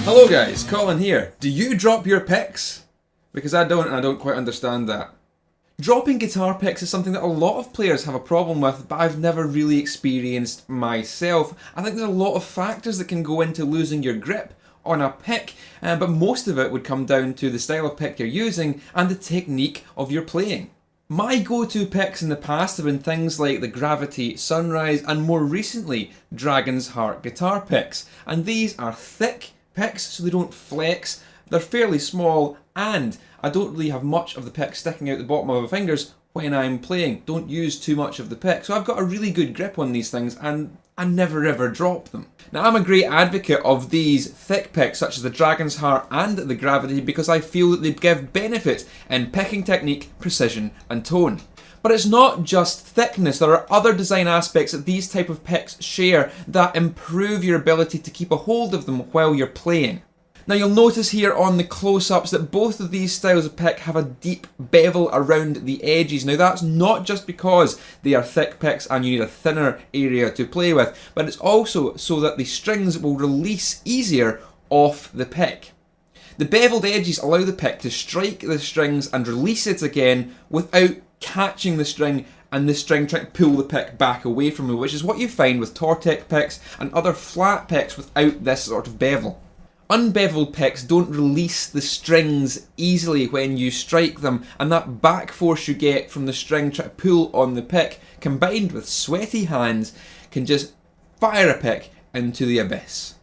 Hello guys, Colin here. Do you drop your picks? Because I don't, and I don't quite understand that. Dropping guitar picks is something that a lot of players have a problem with, but I've never really experienced myself. I think there's a lot of factors that can go into losing your grip on a pick, but most of it would come down to the style of pick you're using and the technique of your playing. My go-to picks in the past have been things like the Gravity Sunrise and more recently Dragon's Heart guitar picks, and these are thick picks so they don't flex, they're fairly small, and I don't really have much of the pick sticking out the bottom of my fingers when I'm playing. Don't use too much of the pick, so I've got a really good grip on these things and I never ever drop them. Now I'm a great advocate of these thick picks such as the Dragon's Heart and the Gravity because I feel that they give benefits in picking technique, precision and tone. But it's not just thickness, there are other design aspects that these type of picks share that improve your ability to keep a hold of them while you're playing. Now you'll notice here on the close-ups that both of these styles of pick have a deep bevel around the edges. Now that's not just because they are thick picks and you need a thinner area to play with, but it's also so that the strings will release easier off the pick. The beveled edges allow the pick to strike the strings and release it again without catching the string and the string trying to pull the pick back away from you, which is what you find with Tortec picks and other flat picks without this sort of bevel. Unbeveled picks don't release the strings easily when you strike them, and that back force you get from the string trying to pull on the pick, combined with sweaty hands, can just fire a pick into the abyss.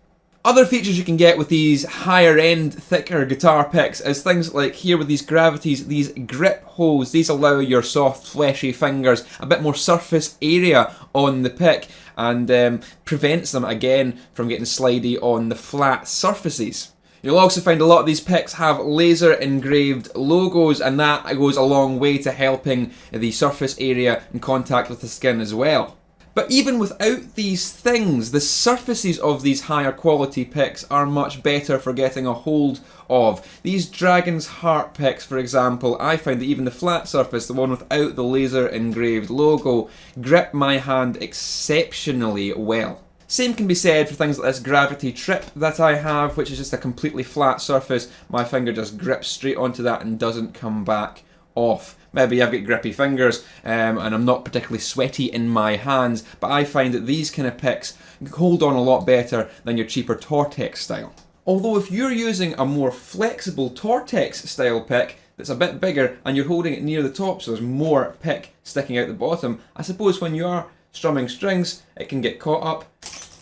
Other features you can get with these higher end, thicker guitar picks is things like here with these Gravities, these grip holes. These allow your soft, fleshy fingers a bit more surface area on the pick and prevents them again from getting slidey on the flat surfaces. You'll also find a lot of these picks have laser engraved logos, and that goes a long way to helping the surface area in contact with the skin as well. But even without these things, the surfaces of these higher quality picks are much better for getting a hold of. These Dragon's Heart picks, for example, I find that even the flat surface, the one without the laser engraved logo, grip my hand exceptionally well. Same can be said for things like this Gravity Trip that I have, which is just a completely flat surface. My finger just grips straight onto that and doesn't come back off. Maybe I've got grippy fingers and I'm not particularly sweaty in my hands, but I find that these kind of picks hold on a lot better than your cheaper Tortex style. Although if you're using a more flexible Tortex style pick that's a bit bigger and you're holding it near the top so there's more pick sticking out the bottom, I suppose when you are strumming strings it can get caught up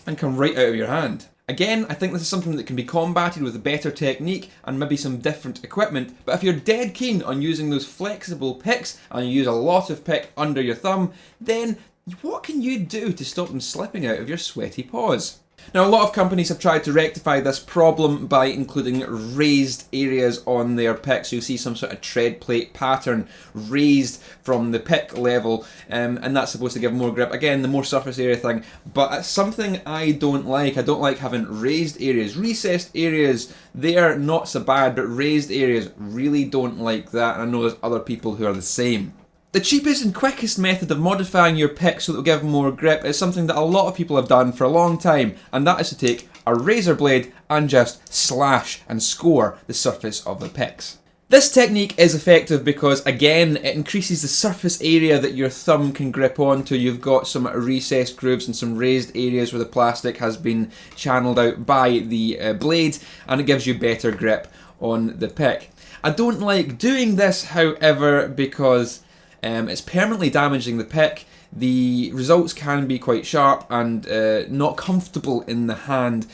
and come right out of your hand. Again, I think this is something that can be combated with a better technique and maybe some different equipment, but if you're dead keen on using those flexible picks and you use a lot of pick under your thumb, then what can you do to stop them slipping out of your sweaty paws? Now, a lot of companies have tried to rectify this problem by including raised areas on their picks. You'll see some sort of tread plate pattern raised from the pick level, and that's supposed to give more grip. Again, the more surface area thing, but it's something I don't like. I don't like having raised areas. Recessed areas, they're not so bad, but raised areas, really don't like that, and I know there's other people who are the same. The cheapest and quickest method of modifying your pick so that will give more grip is something that a lot of people have done for a long time, and that is to take a razor blade and just slash and score the surface of the picks. This technique is effective because, again, it increases the surface area that your thumb can grip onto. You've got some recessed grooves and some raised areas where the plastic has been channeled out by the blade, and it gives you better grip on the pick. I don't like doing this, however, because it's permanently damaging the pick. The results can be quite sharp and not comfortable in the hand.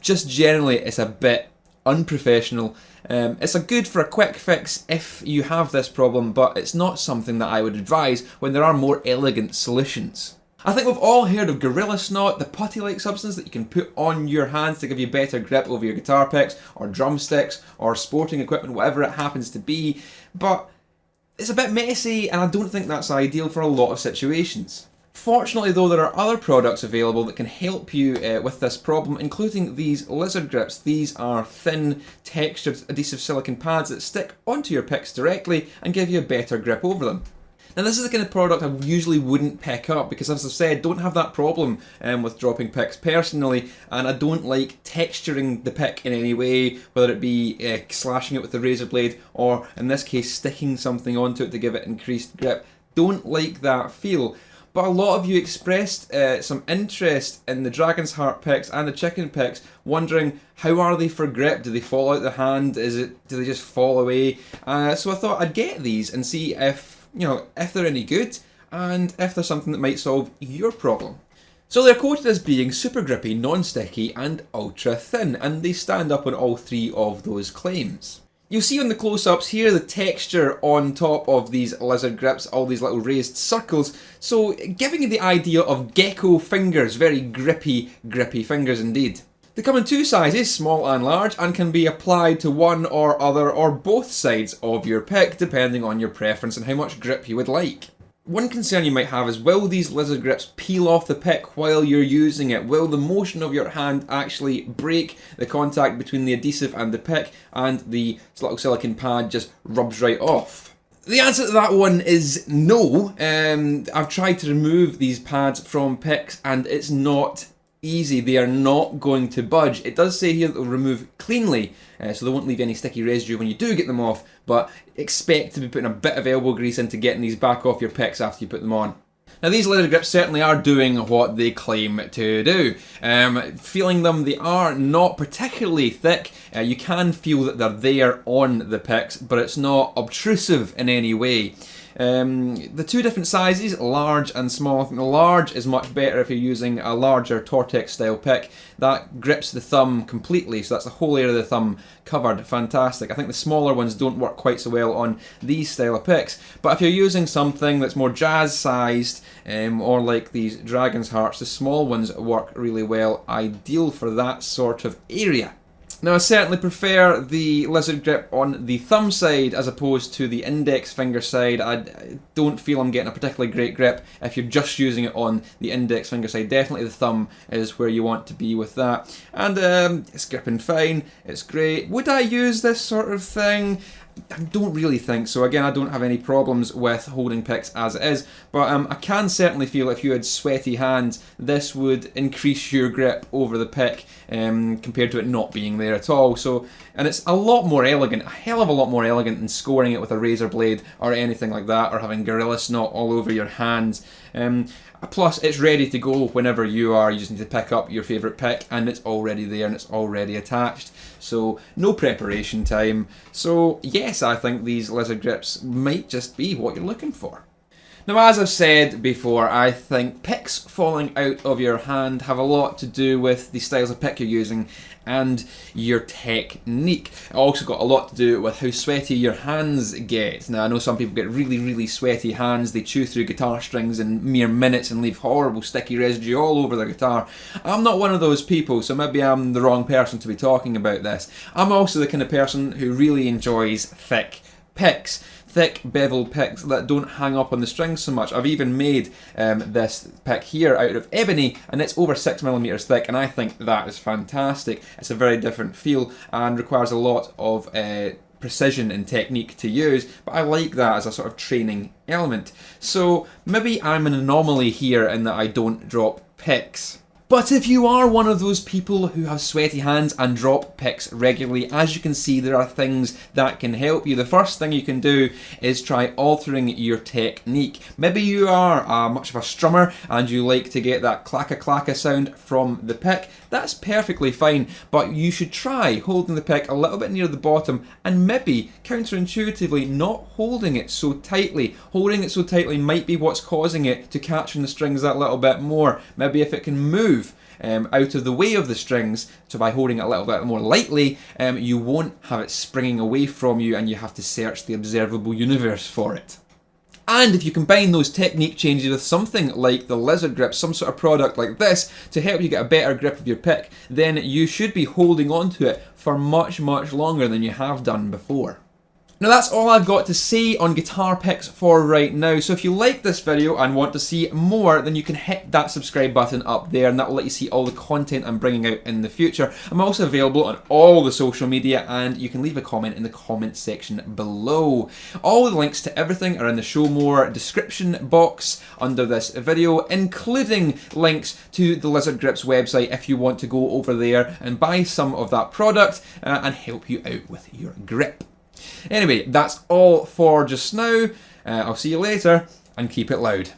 Just generally, it's a bit unprofessional. It's a good for a quick fix if you have this problem, but it's not something that I would advise when there are more elegant solutions. I think we've all heard of Gorilla Snot, the putty-like substance that you can put on your hands to give you better grip over your guitar picks, or drumsticks, or sporting equipment, whatever it happens to be, but it's a bit messy and I don't think that's ideal for a lot of situations. Fortunately though, there are other products available that can help you with this problem, including these lizard grips. These are thin, textured adhesive silicone pads that stick onto your picks directly and give you a better grip over them. Now this is the kind of product I usually wouldn't pick up because, as I've said, don't have that problem with dropping picks personally, and I don't like texturing the pick in any way, whether it be slashing it with the razor blade or, in this case, sticking something onto it to give it increased grip. Don't like that feel. But a lot of you expressed some interest in the Dragon's Heart picks and the chicken picks, wondering how are they for grip? Do they fall out the hand? Do they just fall away? So I thought I'd get these and see if they're any good, and if there's something that might solve your problem. So they're quoted as being super grippy, non-sticky, and ultra thin, and they stand up on all three of those claims. You'll see on the close-ups here the texture on top of these lizard grips, all these little raised circles, so giving you the idea of gecko fingers, very grippy fingers indeed. They come in two sizes, small and large, and can be applied to one or other or both sides of your pick, depending on your preference and how much grip you would like. One concern you might have is, will these lizard grips peel off the pick while you're using it? Will the motion of your hand actually break the contact between the adhesive and the pick, and the little silicone pad just rubs right off? The answer to that one is no. I've tried to remove these pads from picks and it's not easy. They are not going to budge. It does say here that they'll remove cleanly, so they won't leave any sticky residue when you do get them off, but expect to be putting a bit of elbow grease into getting these back off your picks after you put them on. Now these leather grips certainly are doing what they claim to do. Feeling them, they are not particularly thick. You can feel that they're there on the picks, but it's not obtrusive in any way. The two different sizes, large and small. I think the large is much better if you're using a larger Tortex style pick. That grips the thumb completely, so that's the whole area of the thumb covered. Fantastic. I think the smaller ones don't work quite so well on these style of picks, but if you're using something that's more jazz sized, or like these Dragon's Hearts, the small ones work really well, ideal for that sort of area. Now I certainly prefer the lizard grip on the thumb side as opposed to the index finger side. I don't feel I'm getting a particularly great grip if you're just using it on the index finger side. Definitely the thumb is where you want to be with that. And it's gripping fine, it's great. Would I use this sort of thing? I don't really think so. Again, I don't have any problems with holding picks as it is, but I can certainly feel if you had sweaty hands, this would increase your grip over the pick compared to it not being there at all. So, and it's a lot more elegant, a hell of a lot more elegant than scoring it with a razor blade or anything like that, or having Gorilla Snot all over your hands. Plus, it's ready to go whenever you are. You just need to pick up your favourite pick and it's already there and it's already attached. So, no preparation time. So, yes, I think these lizard grips might just be what you're looking for. Now, as I've said before, I think picks falling out of your hand have a lot to do with the styles of pick you're using and your technique. It also got a lot to do with how sweaty your hands get. Now, I know some people get really sweaty hands. They chew through guitar strings in mere minutes and leave horrible sticky residue all over their guitar. I'm not one of those people, so maybe I'm the wrong person to be talking about this. I'm also the kind of person who really enjoys thick picks. Thick bevel picks that don't hang up on the strings so much. I've even made this pick here out of ebony and it's over 6mm thick, and I think that is fantastic. It's a very different feel and requires a lot of precision and technique to use, but I like that as a sort of training element. So maybe I'm an anomaly here in that I don't drop picks. But if you are one of those people who have sweaty hands and drop picks regularly, as you can see, there are things that can help you. The first thing you can do is try altering your technique. Maybe you are much of a strummer and you like to get that clacka sound from the pick. That's perfectly fine, but you should try holding the pick a little bit near the bottom and maybe counterintuitively not holding it so tightly. Holding it so tightly might be what's causing it to catch on the strings that little bit more. Maybe if it can move out of the way of the strings, so by holding it a little bit more lightly, you won't have it springing away from you and you have to search the observable universe for it. And if you combine those technique changes with something like the lizard grip, some sort of product like this, to help you get a better grip of your pick, then you should be holding on to it for much longer than you have done before. Now that's all I've got to say on guitar picks for right now, so if you like this video and want to see more, then you can hit that subscribe button up there and that will let you see all the content I'm bringing out in the future. I'm also available on all the social media and you can leave a comment in the comment section below. All the links to everything are in the Show More description box under this video, including links to the Lizard Grips website if you want to go over there and buy some of that product and help you out with your grip. Anyway, that's all for just now. I'll see you later, and keep it loud.